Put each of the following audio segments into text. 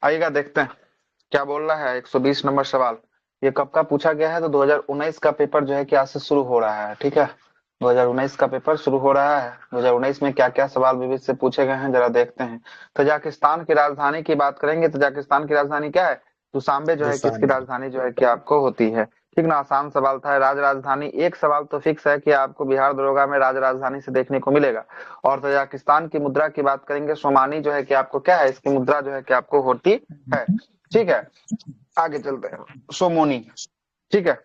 आइएगा देखते हैं क्या बोल रहा है। 120 नंबर सवाल ये कब का पूछा गया है? तो 2019 का पेपर जो है कि आज से शुरू हो रहा है। ठीक है, 2019 का पेपर शुरू हो रहा है। 2019 में क्या क्या सवाल विविध से पूछे गए हैं जरा देखते हैं। तजाकिस्तान की राजधानी की बात करेंगे। तजाकिस्तान की राजधानी क्या है? दुशांबे जो है कि इसकी दुशान राजधानी जो है कि आपको होती है। ठीक ना, आसान सवाल था। राज राजधानी एक सवाल तो फिक्स है कि आपको बिहार दरोगा में राज राजधानी से देखने को मिलेगा। और तजाकिस्तान की मुद्रा की बात करेंगे। सोमानी जो है कि आपको क्या है, इसकी मुद्रा जो है कि आपको होती है। ठीक है, आगे चलते हैं। सोमोनी। ठीक है,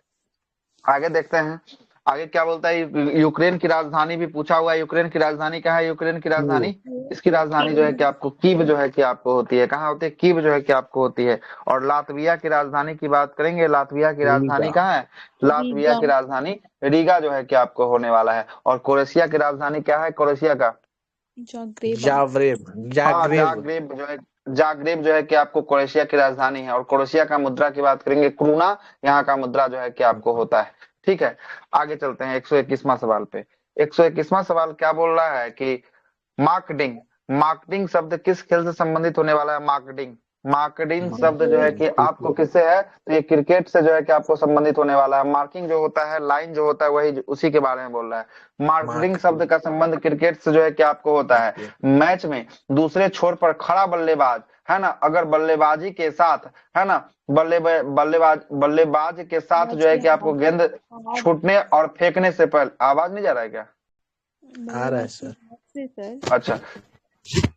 आगे देखते हैं। आगे क्या बोलता है? यूक्रेन की राजधानी भी पूछा हुआ है। यूक्रेन की राजधानी कहाँ है? यूक्रेन की कीव। राजधानी, इसकी राजधानी जो है कि आपको कीव जो है कि आपको होती है। कहाँ होती है? कीव जो है कि आपको होती है। और लातविया की राजधानी की बात करेंगे। लातविया की रीगा। राजधानी कहाँ है? लातविया रीगा। की राजधानी रीगा जो है कि आपको होने वाला है। और क्रोएशिया की राजधानी क्या है? क्रोएशिया का, जाग्रेबा। जावरेब। हाँ, जागरेब। जागरेब जो है। जागरेब जो है कि आपको क्रोएशिया की राजधानी है। और क्रोएशिया का मुद्रा की बात करेंगे क्रूना, यहाँ का मुद्रा जो है कि आपको होता है। ठीक है, आगे चलते हैं 121वां सवाल पे। 121वां सवाल क्या बोल रहा है कि मार्केटिंग। मार्केटिंग शब्द किस खेल से संबंधित होने वाला है? मार्केटिंग, मार्केटिंग शब्द जो है कि आपको किससे है? तो ये क्रिकेट से जो है कि आपको संबंधित होने वाला है। मार्किंग जो होता है, लाइन जो होता है, वही उसी के बारे में बोल रहा है। मार्केटिंग शब्द मार्केटिंग। का संबंध क्रिकेट से जो है कि आपको होता है। मैच में दूसरे छोर पर खड़ा बल्लेबाज, है ना, अगर बल्लेबाजी के साथ, है ना, बल्लेबाज के साथ जो है कि आपको गेंद छूटने और फेंकने से पहले, आवाज नहीं जा रहा है क्या? आ रहा है बल्लेबाज के सर। हाथ से सर। अच्छा,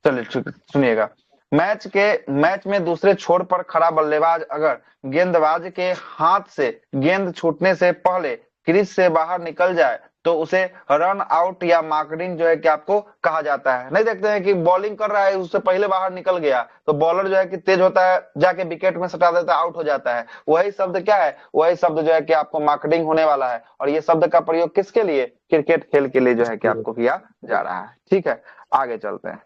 चलिए ठीक है, सुनिएगा। मैच में दूसरे छोर पर खड़ा बल्लेबाज अगर गेंदबाज के हाथ से गेंद छूटने से पहले क्रीज से बाहर निकल जाए तो उसे रन आउट या मार्कडिंग जो है कि आपको कहा जाता है। नहीं, देखते हैं कि बॉलिंग कर रहा है, उससे पहले बाहर निकल गया तो बॉलर जो है कि तेज होता है, जाके विकेट में सटा देता है, आउट हो जाता है। वही शब्द क्या है? वही शब्द जो है कि आपको मार्कडिंग होने वाला है। और ये शब्द का प्रयोग किसके लिए? क्रिकेट खेल के लिए जो है कि आपको किया जा रहा है। ठीक है, आगे चलते हैं।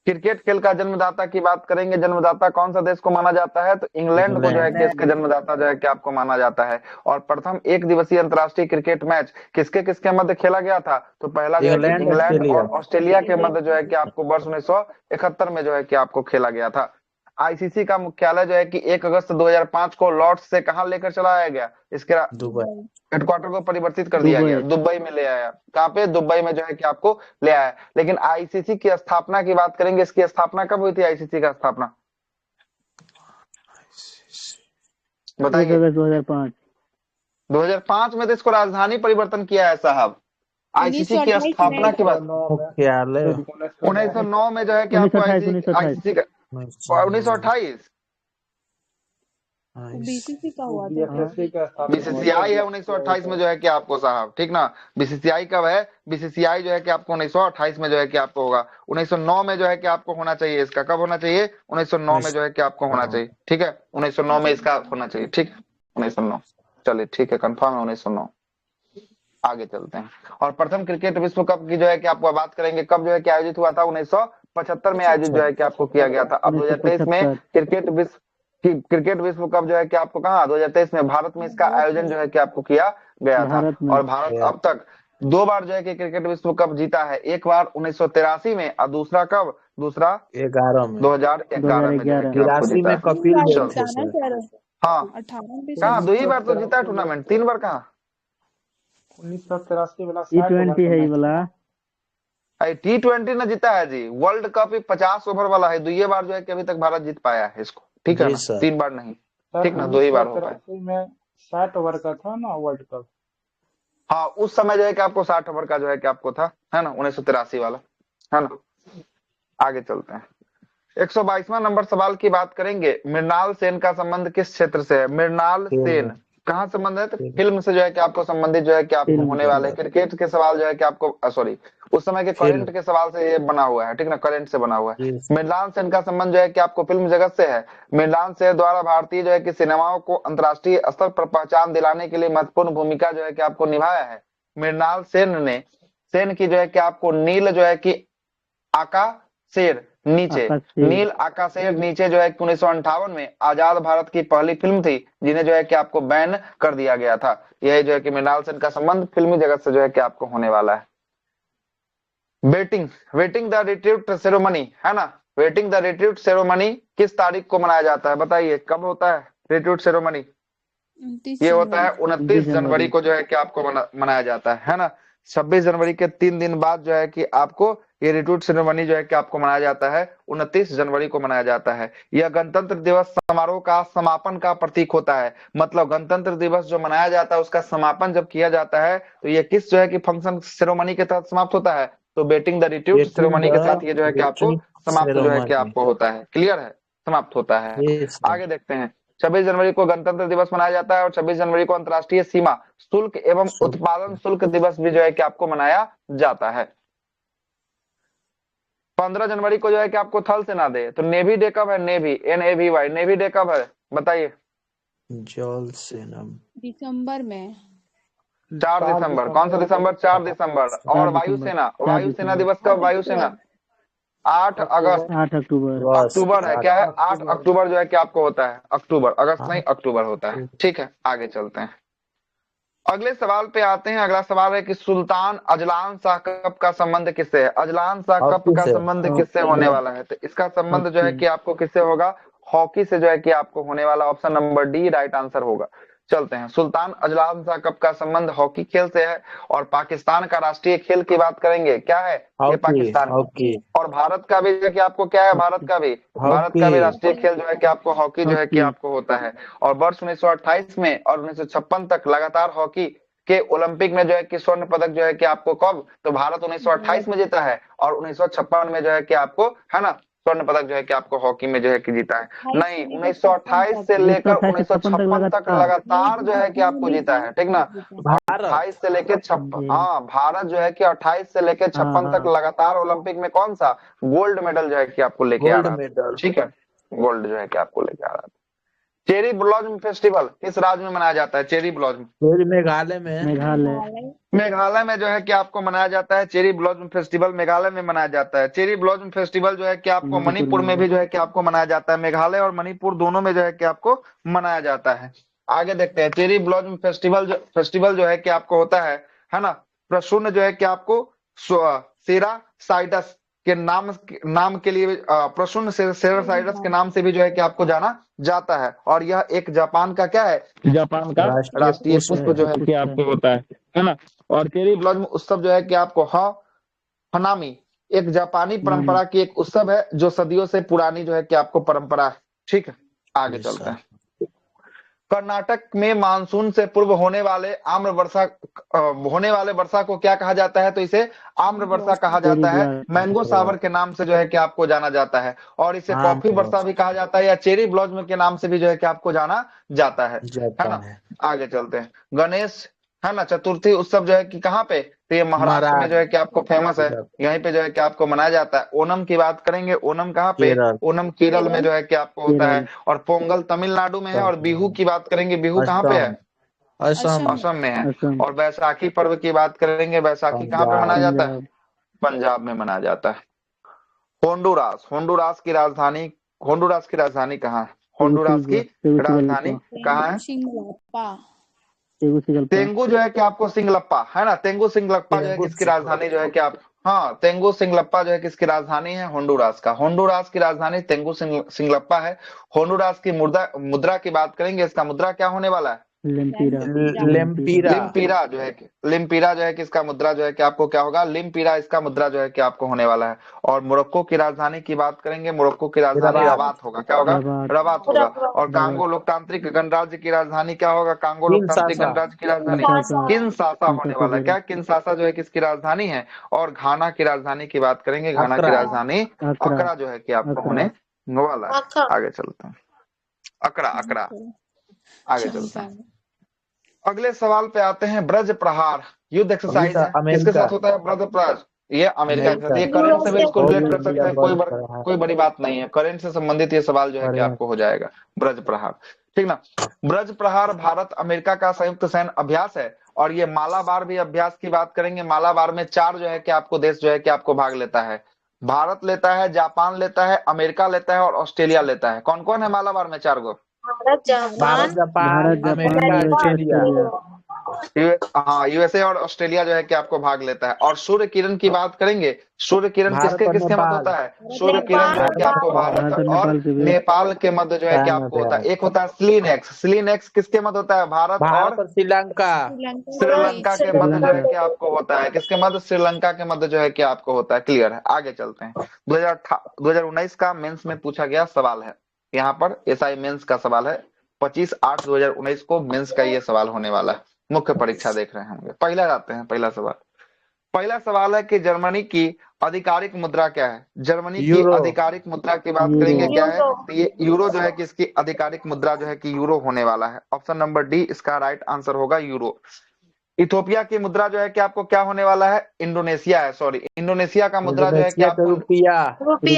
क्रिकेट खेल का जन्मदाता की बात करेंगे। जन्मदाता कौन सा देश को माना जाता है? तो इंग्लैंड को जो है कि इंग्लैंड। इसके जन्मदाता जो है कि आपको माना जाता है। और प्रथम एक दिवसीय अंतर्राष्ट्रीय क्रिकेट मैच किसके किसके मध्य खेला गया था? तो पहला जो है कि इंग्लैंड इंग्लैंड ऑस्ट्रेलिया। और ऑस्ट्रेलिया के मध्य जो है कि आपको वर्ष 1971 में जो है कि आपको खेला गया था। आईसीसी का मुख्यालय जो है कि 1 अगस्त 2005 को लॉर्ड्स से कहां लेकर चलाया गया? इसके दुबई। हेडक्वार्टर को परिवर्तित कर दिया गया, दुबई में ले आया। कहाँ पे? दुबई में जो है कि आपको ले आया। लेकिन आईसीसी की स्थापना की बात करेंगे। इसकी स्थापना कब हुई थी? आईसीसी का स्थापना बताइए। 2005। 2005 में तो इसको राजधानी परिवर्तन किया है साहब। आईसीसी की 1928 स्थापना में। की बात मुख्यालय 1909 में जो है कि आपको 1928। आईसीसी का 1928 बीसीसी का हुआ था। बीसीसीआई है 1928 में जो है कि आपको साहब, ठीक ना। बीसीसीआई कब है? बीसीसीआई जो है कि आपको 1928 में जो है कि आपको होगा। 1909 में जो है कि आपको होना चाहिए। इसका कब होना चाहिए? 1909 में जो है कि आपको होना चाहिए। ठीक है, 1909 में इसका होना चाहिए। ठीक, 1909। चलिए ठीक है, कंफर्म है 1909। आगे चलते हैं। और प्रथम क्रिकेट विश्व कप की जो है कि आपको बात करेंगे। कब जो है कि आयोजित हुआ था? 1975 में आयोजित जो है कि आपको किया गया था। अब 2023 में 1975। क्रिकेट विश्व कप जो है कि आपको कहा 2023 में भारत में इसका आयोजन जो है कि आपको किया गया था। भारत में। और भारत अब तक 2 बार जो है कि क्रिकेट विश्व कप जीता है। एक बार 1983 में और दूसरा कब? दूसरा 11 में। 2011 में जो है कि आपको 83 जीता में है। कपिल बार देव चल, थे जीता ना सर। सर। हाँ, 18 पे कहा शायद। 2 ही बार तो जीता है टूर्नामेंट, 3 बार कहा। 1983 वाला T20 है ये वाला। T20 ने जीता है जी। वर्ल्ड कप 50 ओवर वाला है। 2 बार जो है कि अभी तक भारत जीत पाया है इसको। ठीक है जी ना, सर। 3 बार नहीं। सर ठीक ना, 2 ही बार हो पाए। 1983 में 60 ओवर का था ना वर्ल्ड कप। हाँ, उस समय जो है कि आपको 60 ओवर का जो है कि आपको था, है ना, 1983 वाला, है ना। आगे चलते हैं। 122वां नंबर सवाल की बात करेंगे। मृणाल सेन का संबंध किस क्षेत्र से है? मृणाल सेन कहाँ संबंध है? तो फिल्म से जो है कि आपको संबंधित जो है कि आपको फिल्म होने वाले क्रिकेट के सवाल जो है कि आपको सॉरी, उस समय के करंट के सवाल से ये बना हुआ है। ठीक ना, करंट से बना हुआ है। मृणाल सेन का संबंध जो है कि आपको फिल्म जगत से है। मृणाल सेन द्वारा भारतीय जो है कि सिनेमाओं को अंतर्राष्ट्रीय स्तर पर पहचान दिलाने के लिए महत्वपूर्ण भूमिका जो है कि आपको निभाया है। मृणाल सेन की जो है कि आपको नील जो है कि आका शेर नीचे, नील आकाशेर नीचे जो है 1958 में आजाद भारत की पहली फिल्म थी जिन्हें जो है कि आपको बैन कर दिया गया था। यह जो है कि मृणाल सेन का संबंध फिल्मी जगत से जो है कि आपको होने वाला है। वेटिंग द रिट्रीट सेरेमनी, है ना, वेटिंग द रिट्रीट सेरेमनी किस तारीख को मनाया जाता है? बताइए कब होता है रिट्रीट सेरेमनी? 29 ये होता है जनवरी 29 जनवरी को जो है कि आपको मनाया जाता है ना। 26 जनवरी के 3 दिन बाद जो है कि आपको ये रिट्रीट सेरेमनी जो है कि आपको मनाया जाता है, 29 जनवरी को मनाया जाता है। यह गणतंत्र दिवस समारोह का समापन का प्रतीक होता है। मतलब गणतंत्र दिवस जो मनाया जाता है उसका समापन जब किया जाता है तो ये किस जो है कि फंक्शन सेरेमनी के तहत समाप्त होता है? तो beating the retreat waiting ceremony के साथ द ये जो है कि आपको रिट्रीट समाप्त जो है कि सेरेमनी। आपको होता है। क्लियर है? समाप्त होता है। यस आगे देखते हैं। 26 जनवरी को गणतंत्र दिवस मनाया जाता है और 26 जनवरी को अंतर्राष्ट्रीय सीमा शुल्क एवं उत्पादन शुल्क दिवस भी जो है कि आपको मनाया जाता है। 15 जनवरी को जो है कि आपको थल सेना डे, तो नेवी डे कब है? नेवी, NAVY, नेवी डे कब है? बताइए। जल सेना दिसंबर में 4 दिसंबर। कौन सा दिसंबर? 4 दिसंबर। और वायुसेना, वायुसेना दिवस कब? वायुसेना 8 अगस्त 8 अक्टूबर अक्टूबर है। क्या है? 8 अक्टूबर जो है कि आपको होता है। अक्टूबर, अगस्त नहीं, 8 अक्टूबर होता है। ठीक है, आगे चलते हैं। अगले सवाल पे आते हैं। अगला सवाल है कि सुल्तान अजलान शाह कप का संबंध किससे है? अजलान शाह कप हॉकी का से। संबंध किससे होने वाला है? तो इसका संबंध जो है कि आपको किससे होगा? हॉकी से जो है कि आपको होने वाला। Option number D right answer होगा। चलते हैं। सुल्तान अजलान शाह कप का संबंध हॉकी खेल से है। और पाकिस्तान का राष्ट्रीय खेल की बात करेंगे, क्या है? ये हॉकी पाकिस्तान। हॉकी और भारत का भी जो है कि आपको क्या है? भारत का भी हॉकी राष्ट्रीय खेल जो है कि आपको हॉकी जो है कि आपको होता है। और वर्ष 1928 में और 1956 तक लगातार हॉकी के ओलंपिक में जो है कि स्वर्ण पदक जो है कि आपको कब? तो भारत 1928 में जीता है और 1956 में जो है कि आपको, है ना, स्वर्ण पदक जो है कि आपको हॉकी में जो है कि जीता है। नहीं, 1928 से लेकर 1956 तक लगातार जो है कि आपको जीता है। ठीक ना? भारत 28 से लेकर 56, हाँ, भारत जो है कि 28 से लेकर 56 तक लगातार ओलंपिक में कौन सा गोल्ड मेडल जो है कि आपको लेके आ गोल्ड रहा है। मेडल। ठीक है, गोल्ड जो है कि आपको लेके आ रहा है। चेरी ब्लॉसम फेस्टिवल किस राज्य में मनाया जाता है? चेरी ब्लॉसम फिर मेघालय में। मेघालय में जो है कि आपको मनाया जाता है। चेरी ब्लॉसम फेस्टिवल मेघालय में मनाया जाता है। चेरी ब्लॉसम फेस्टिवल जो है कि आपको मणिपुर में भी जो है कि आपको मनाया जाता है। मेघालय और मणिपुर दोनों में जो है कि आपको मनाया जाता है। आगे देखते हैं। चेरी ब्लॉसम फेस्टिवल जो है कि आपको होता है ना, प्रसून जो है कि आपको सेरा साइडस के नाम के लिए प्रसून सेरा साइडस के नाम से भी जो है कि आपको जाना जाता है। और यह एक जापान का क्या है? जापान का राष्ट्रीय पुष्प जो है कि आपको होता है ना। और चेरी ब्लॉसम उत्सव जो है कि आपको हनामी एक जापानी परंपरा की एक उत्सव है जो सदियों से पुरानी जो है कि आपको परंपरा है। ठीक है, आगे चलते हैं। कर्नाटक में मानसून से पूर्व होने वाले वर्षा को क्या कहा जाता है? तो इसे आम्र वर्षा कहा जाता है। मैंगो सावर के नाम से जो है कि आपको जाना जाता है। और इसे कॉफी वर्षा भी कहा जाता है या चेरी ब्लॉसम के नाम से भी जो है कि आपको जाना जाता है ना। आगे चलते हैं। गणेश, है ना, चतुर्थी उत्सव जो है कि कहाँ पे? तो ये महाराष्ट्र में जो है कि आपको फेमस है। यहीं पे जो है कि आपको मनाया जाता है। ओणम की बात करेंगे, ओणम कहाँ पे? ओणम केरल में जो है कि आपको होता है। और पोंगल तमिलनाडु में है। और बिहू की बात करेंगे, बिहू कहाँ पे है? असम में है। और बैसाखी पर्व की बात करेंगे, बैसाखी कहाँ पे मनाया जाता है? पंजाब में मनाया जाता है। होंडुरास, होंडुरास की राजधानी कहाँ है? होंडुरास की राजधानी कहाँ है? तेंगू जो है कि आपको सिंगलप्पा, है ना, तेंगू सिंगलप्पा जो है किसकी राजधानी जो है कि आप, हाँ, तेंगू सिंगलप्पा जो है किसकी राजधानी है? होंडुरास का। होंडुरास की राजधानी तेंगू सिंगलप्पा है। होंडुरास की मुद्रा की बात करेंगे, इसका मुद्रा क्या होने वाला है? लिम्पीरा जो है कि इसका मुद्रा जो है कि आपको क्या होगा? लिम्पीरा इसका मुद्रा जो है कि आपको होने वाला है। और मोरक्को की राजधानी की बात करेंगे, मोरक्को की राजधानी रबात होगा। क्या होगा? रबात होगा। और कांगो लोकतांत्रिक गणराज्य की राजधानी क्या होगा? कांगो लोकतांत्रिक गणराज्य की राजधानी किनशासा होने वाला है। क्या? किनशासा जो है किसकी राजधानी है? और घाना की राजधानी की बात करेंगे, घाना की राजधानी अकरा जो है कि आपको होने वाला है। आगे चलते हैं। अकरा आगे चलते हैं। अगले सवाल पे आते हैं। ब्रज प्रहार युद्ध एक्सरसाइज है, किसके साथ होता है? ब्रज प्रहार, ये अमेरिका के साथ। ये करंट से भी इसको रिलेट कर सकते हैं, कोई बड़ी बात नहीं है। करंट से संबंधित ये सवाल जो है कि आपको हो जाएगा। ब्रज प्रहार, ठीक ना। ब्रज प्रहार भारत अमेरिका का संयुक्त सैन्य अभ्यास है। और ये मालाबार भी अभ्यास की बात करेंगे। मालाबार में 4 जो है कि आपको देश जो है कि आपको भाग लेता है। भारत लेता है, जापान लेता है, अमेरिका लेता है और ऑस्ट्रेलिया लेता है। कौन कौन है मालाबार में? 4 गो। Bharat, Japan, America, Australia. हाँ, यूएसए और ऑस्ट्रेलिया जो है कि आपको भाग लेता है। और सूर्य किरण की बात करेंगे, सूर्य किरण भारत किसके और किसके मध्य नेपाल। होता है? सूर्य किरण जो है कि आपको भारत भारत और और नेपाल के बीच नेपाल के मध्य जो है कि टाइम आपको है होता है। भैया। एक होता है स्लीनेक्स, स्लीनेक्स किसके मध्य होता है? भारत भारत और और श्रीलंका। श्रीलंका के मध्य जो है श्रीलंका। कि आपको होता है। किसके मध्य? श्रीलंका के मध्य जो है कि आपको होता है। क्लियर है, आगे चलते हैं। 2019 का मेंस में पूछा गया सवाल है, यहाँ पर एसआई मेंस का सवाल है। 25/8/2019 को मेंस का ये सवाल होने वाला है। मुख्य परीक्षा देख रहे होंगे। पहला जाते हैं, पहला सवाल। पहला सवाल है कि जर्मनी की आधिकारिक मुद्रा क्या है? जर्मनी की यूरो। आधिकारिक मुद्रा की बात यूरो। करेंगे, क्या है? तो ये यूरो जो है कि इसकी आधिकारिक मुद्रा जो है कि यूरो होने वाला है। ऑप्शन नंबर डी इसका राइट आंसर होगा, यूरो। इथोपिया की मुद्रा जो है कि आपको क्या होने वाला है? इंडोनेशिया है, सॉरी, इंडोनेशिया का मुद्रा जो है कि इंडोनेशिया का आपको रुपया।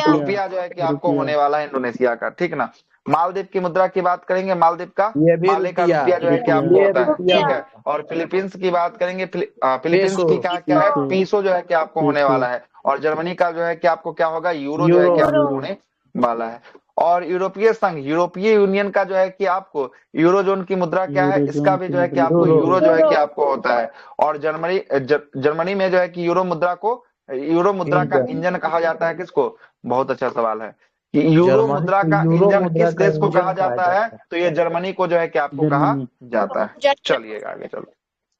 रुपया जो है कि आपको होने वाला है इंडोनेशिया का, ठीक ना। मालदीव की मुद्रा की बात करेंगे, मालदीव का ये भी माले का रुपया। रुपया जो है कि आपको ये होता है, रुपया ठीक है। और फिलीपींस की बात करेंगे, फिलीपींस पेसो। की क्या है? पेसो। पीसो जो है कि आपको होने पेसो। वाला है। और जर्मनी का जो है कि आपको क्या होगा? यूरो जो है कि यूरो। आपको होने वाला है। और यूरोपीय संघ, यूरोपीय यूनियन का जो है कि आपको यूरोजोन की मुद्रा क्या है? यूरोजोन इसका भी की जो है कि मुद्रा आपको यूरो। यूरो जो है कि आपको होता है। और जर्मनी में जो है कि यूरो मुद्रा को, यूरो मुद्रा का इंजन। इंजन कहा जाता है। किसको? बहुत अच्छा सवाल है कि यूरो जर्मनी मुद्रा को का यूरो इंजन मुद्रा किस का देश को इंजन कहा कहा जाता है? जाता है। तो ये जर्मनी को जो है कि आपको कहा जर्मनी। जाता है। चलिएगा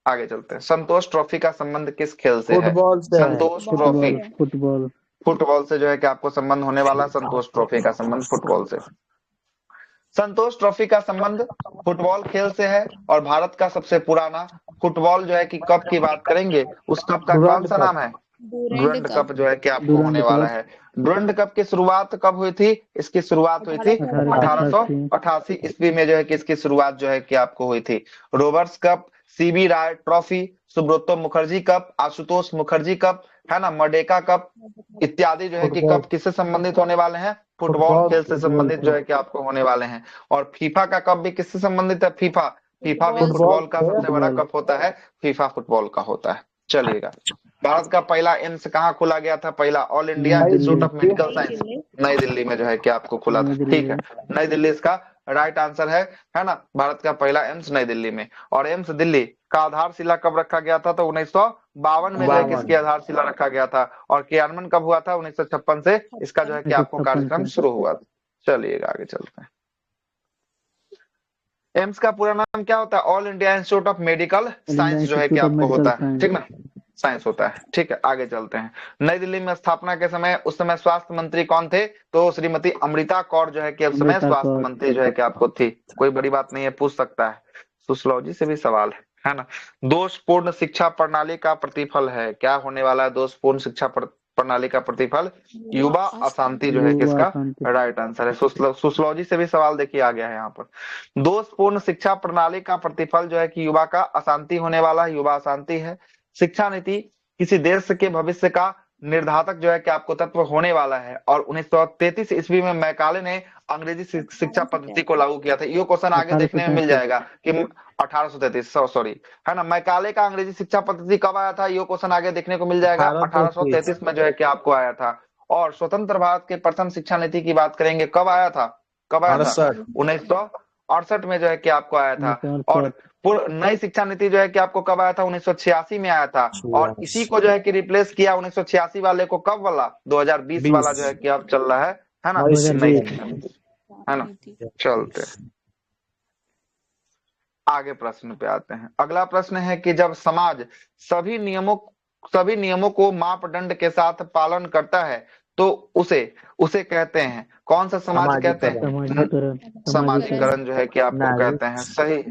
आगे चलते हैं। संतोष ट्रॉफी का संबंध किस खेल से है? फुटबॉल से है। संतोष ट्रॉफी फुटबॉल। फुटबॉल। फुटबॉल से जो है कि आपको संबंध होने वाला है। संतोष ट्रॉफी का संबंध फुटबॉल से। संतोष ट्रॉफी का संबंध फुटबॉल खेल से है। और भारत का सबसे पुराना फुटबॉल जो है कि कप की बात करेंगे, उस कप का कौन डुरंड सा कप। नाम है? डूरेंट डुरंड कप कप जो है कि आपको डुरंड होने वाला कप है। डुरंड कप की शुरुआत कब हुई थी? इसकी शुरुआत हुई थी 1888। 1888 ईस्वी में जो है कि इसकी शुरुआत जो है कि आपको हुई थी। Roberts cup, CB Rai trophy, Subroto Mukherjee cup, Ashutosh Mukherjee cup, है ना, मर्डेका कप इत्यादि जो है कि फुटबॉल। कप किससे संबंधित होने वाले हैं? फुटबॉल फुटबॉल खेल से फुटबॉल संबंधित से। जो है कि आपको होने वाले हैं। और फीफा का कप भी किससे संबंधित है? फीफा भी फुटबॉल फुटबॉल का से। सबसे बड़ा फुटबॉल। कप होता है। फीफा फुटबॉल का होता है। चलिएगा, भारत का पहला एम्स कहाँ खोला गया था? पहला ऑल इंडिया नई institute Delhi. Of medical science नई दिल्ली में जो है कि आपको खुला नई था, दिल्ली ठीक है। में। नई दिल्ली इसका राइट आंसर है ना। भारत का पहला एम्स नई दिल्ली में। और एम्स दिल्ली का आधारशिला कब रखा गया था? तो 1952 में जो है कि इसकी 52। आधारशिला रखा गया था। और क्रियान्वयन कब हुआ था? 1956 से इसका जो है कि आपको 1956 कार्यक्रम से। शुरू हुआ था। चलिएगा आगे चलते हैं। एम्स का पूरा नाम क्या होता है? All India institute of medical science जो है कि इंस्टीट्यूट ऑफ आपको मेडिकल होता है, साइंस। ठीक ना, साइंस होता है, ठीक है। आगे चलते हैं। नई दिल्ली में स्थापना के समय उस समय स्वास्थ्य मंत्री कौन थे? तो श्रीमती अमृता कौर जो है कि उस समय अमृता स्वास्थ्य कौर। मंत्री जो है कि आपको थी। कोई बड़ी बात नहीं है, पूछ सकता है। सोशियोलॉजी से भी सवाल है ना। दोषपूर्ण शिक्षा प्रणाली का प्रतिफल है, क्या होने वाला है? दोषपूर्ण शिक्षा प्रणाली का प्रतिफल युवा अशांति जो है युवा किसका अशांति। राइट आंसर है। सोशियोलॉजी से भी सवाल देखिए आ गया है यहाँ पर। दोषपूर्ण शिक्षा प्रणाली का प्रतिफल जो है कि युवा का अशांति होने वाला है। युवा अशांति है। शिक्षा नीति किसी देश के भविष्य का निर्धारक जो है कि आपको तत्व होने वाला है। और 1933 ईस्वी में मैकाले ने अंग्रेजी शिक्षा पद्धति को लागू किया था। ये क्वेश्चन आगे देखने में मिल 1833। जाएगा कि 1833, सॉरी, है ना। मैकाले का अंग्रेजी शिक्षा पद्धति कब आया था? ये क्वेश्चन आगे देखने को मिल जाएगा। 1833 में जो है कि आपको आया था। और स्वतंत्र भारत के प्रथम शिक्षा नीति की बात करेंगे, कब आया था? 1968 में जो है कि आपको आया था। और नई शिक्षा नीति जो है कि आपको कब आया था? 1986 में आया था। और इसी को जो है कि रिप्लेस किया 1986 वाले को, कब वाला? 2020 वाला जो है कि अब चल रहा है ना, नई शिक्षा नीति, है ना। चलते आगे प्रश्न पे आते हैं। अगला प्रश्न है कि जब समाज सभी नियमों को मापदंड के साथ पालन करता है तो उसे कहते हैं, कौन सा समाज कहते हैं? समाजीकरण जो है कि आपको कहते हैं। सही,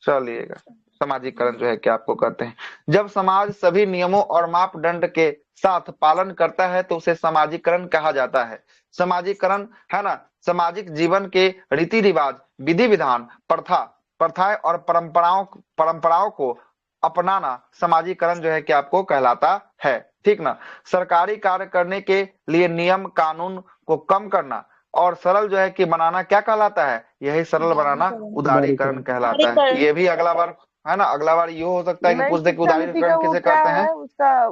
चलिएगा, समाजीकरण जो है कि आपको कहते हैं। जब समाज सभी नियमों और मापदंड के साथ पालन करता है तो उसे समाजीकरण कहा जाता है। समाजीकरण, है ना, सामाजिक जीवन के रीति रिवाज, विधि विधान, प्रथाएं और परंपराओं को अपनाना समाजीकरण जो है कि आपको कहलाता है, ठीक ना। सरकारी कार्य करने के लिए नियम कानून को कम करना और सरल जो है कि बनाना क्या कहलाता है? यही सरल बनाना उदारीकरण कहलाता है। ये भी अगला बार, है ना, अगला बार ये हो सकता है कि पूछ दे कि उदारीकरण किसे कहते हैं। उसका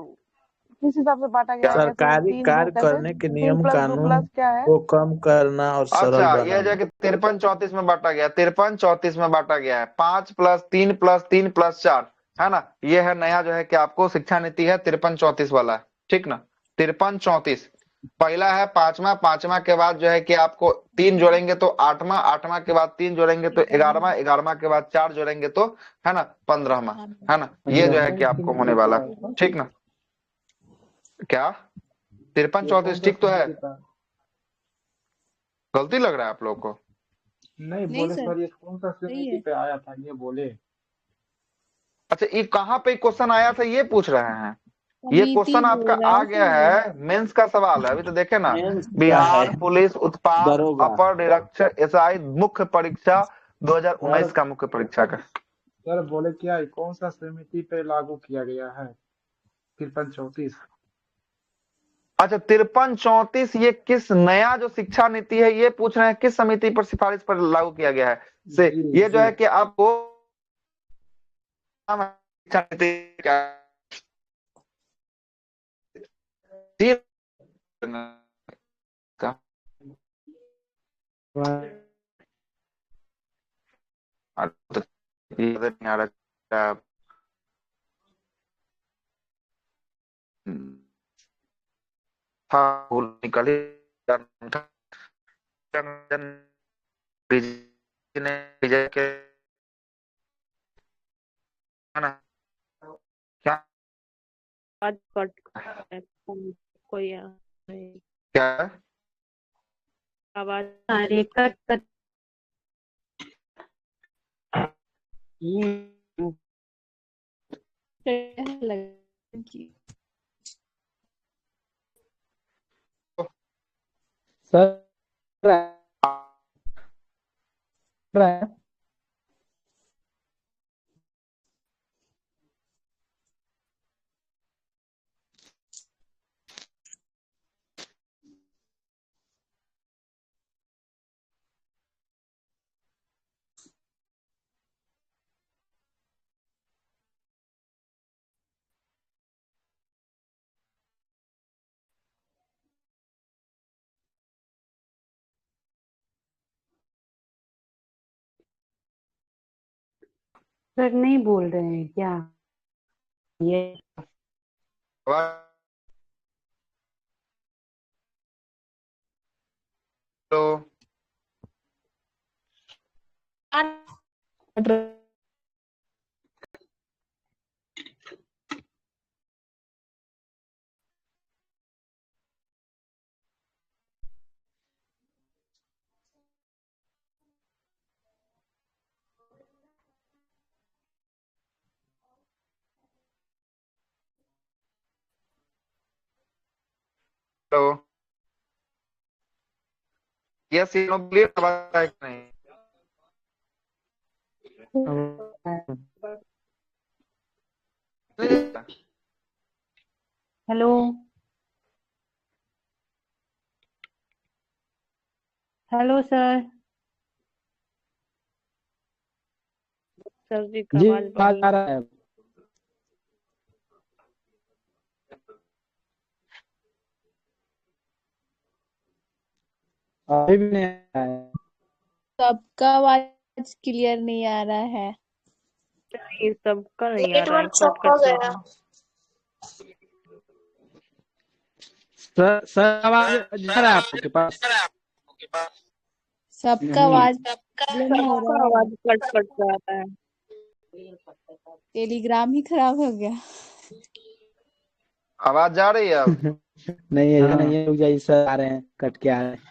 किस हिसाब से बांटा गया है? सरकारी कार्य करने के नियम कानून क्या है? को कम करना और सरल अच्छा, बनाना। ये जो कि 53-34 में बांटा गया, 53-34 में बांटा गया है। 5 + 3 + 3 + 4, है ना। ये है नया जो है कि आपको शिक्षा नीति है 53-34 वाला, ठीक ना। 53-34 पहला है पांचवा, पांचवा के बाद जो है कि आपको 3 जोड़ेंगे तो आठवां, आठवां के बाद 3 जोड़ेंगे तो 11वां, 11वां के बाद 4 जोड़ेंगे तो है ना 15वां, है ना। ये जो है कि आपको होने वाला, ठीक ना। क्या 53-34 ठीक तो है? गलती लग रहा है आप लोग को? नहीं नहीं बोले सर, सर, ये कौन सा सही समिति है। पे आया था ये बोले। अच्छा, ये कहाँ पे क्वेश्चन आया था ये पूछ रहे हैं? ये समिति क्वेश्चन आपका बोल रहा आ है गया सर। है, मेंस का सवाल है। अभी तो देखे ना, मेंस का है बिहार पुलिस उत्पाद दरोगा। अपर निरीक्षक एसआई मुख्य परीक्षा 2019 सर का मुख्य परीक्षा का। सर बोले क्या ये कौन सा समिति पे लागू किया गया है 53-34? अच्छा, 53-34 ये किस नया जो शिक्षा नीति है ये पूछ रहे हैं, किस समिति पर सिफारिश पर लागू किया गया है से। जी ये जो जी है कि आपको शिक्षा नीति का का- ये नहीं आ रहा। था भूल निकली ने विजय के, है ना। क्या आवाज कट कोई क्या है? आवाज आ रही कट कट। सर सर नहीं बोल रहे हैं क्या ये? तो तो यस ये क्लियर आवाज है कि नहीं? Hello hello sir. सर जी का जी आवाज आवाज आ रहा है। अभी भी नहीं आ रहा है। सबका आवाज क्लियर नहीं आ रहा है। ये सबका नहीं आ रहा है, नेटवर्क कट चौक हो कट गया। सर आवाज जा रहा है आपके पास? सबका आवाज प्रॉब्लम हो सबका रहा है। आवाज कट कट जा रहा है। टेलीग्राम ही खराब हो गया। आवाज जा रही है अब? नहीं है नहीं है, रुक जाइए सर, आ रहे हैं, कट के आ रहे हैं।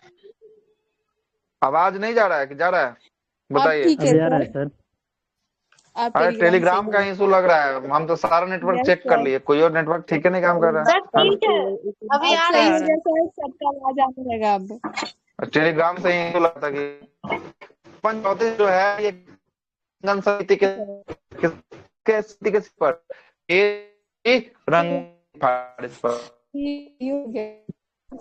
आवाज नहीं जा रहा है कि जा रहा है? अब बताइए। ठीक है अभी आ रहा है सर। सर। आप अरे टेलीग्राम से टेलीग्राम का इशू लग रहा है, हम तो सारा नेटवर्क यस चेक कर सर। लिए, कोई और नेटवर्क ठीक है नहीं काम कर रहा सर है ना। ठीक है, अभी अब आ सही रहा हो है। गया सर, सबका आवाज आने लगा अब। टेलीग्राम से ही इशू लगता कि पंचौती जो है ये रंगन समिति के स्थिति के पर ये रंग फारिश पर ये हो गया।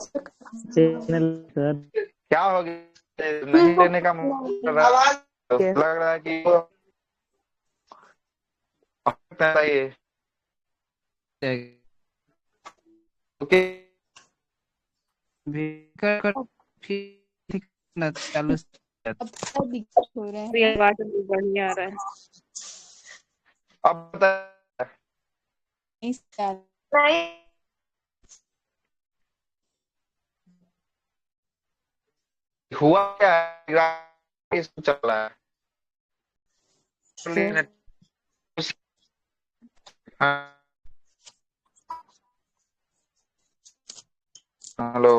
चैनल सर क्या हो गया, नहीं लेने का मन कर रहा है, तो लग रहा है कि ये ओके अब क्या दिक्कत हो रहा है? ये आवाज भी बढ़िया आ रहा है। अब बता इस साल नहीं हुआ क्या है, इसको चल रहा है। हाँ, हेलो।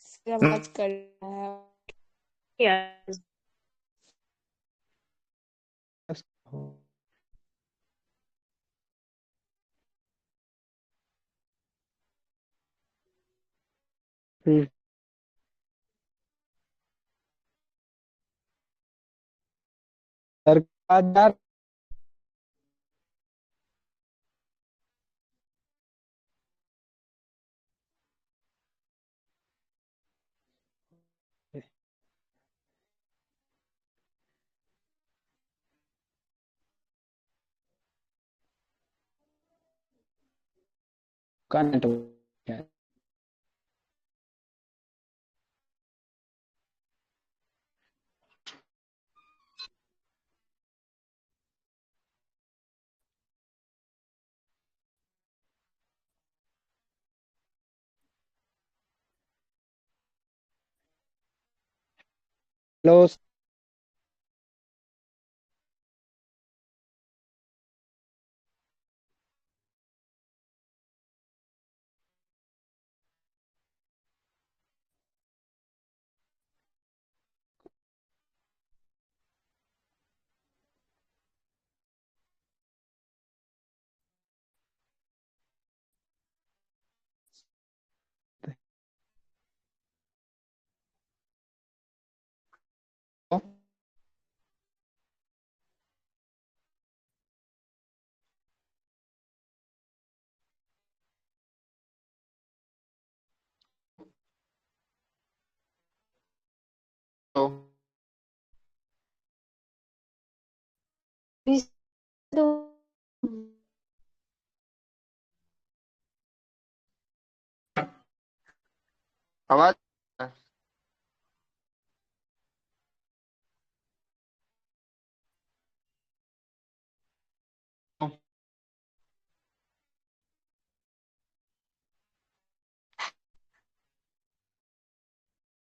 से आवाज कर रहा है। यार सरकार का नेटवर्क है। हेलो तो आवाज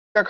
क्या